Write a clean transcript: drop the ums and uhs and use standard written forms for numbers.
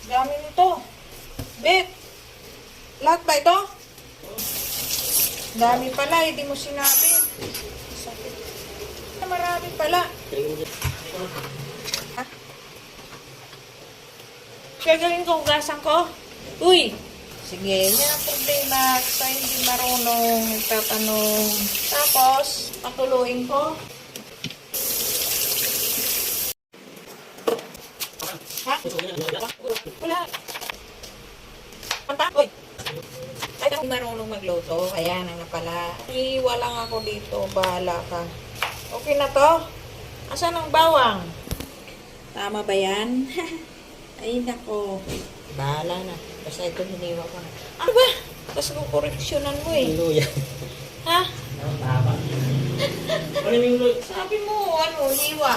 Dami nito. Bet, lahat ba ito? Dami pala, hindi mo sinabi. Sakit. Marami pala. Ha? Gagaling ko, hugasan ko. Uy! Sige, yan ang problema. Sa hindi marunong, tatanong. Tapos, patuluin ko. Ha? Wala. Panta? Uy! Kahit ako marunong magluto, ayan na pala. Iiwa lang ako dito, bahala ka. Okay na to? Asan ang bawang? Tama ba yan? Ay nako. Bahala na. Basta ito hiniwa ko na. Ano ba? Tapos kukoreksyonan mo eh. Luya. Ha? Tama. Ano yung luya? Sabi mo, ano, hiwa.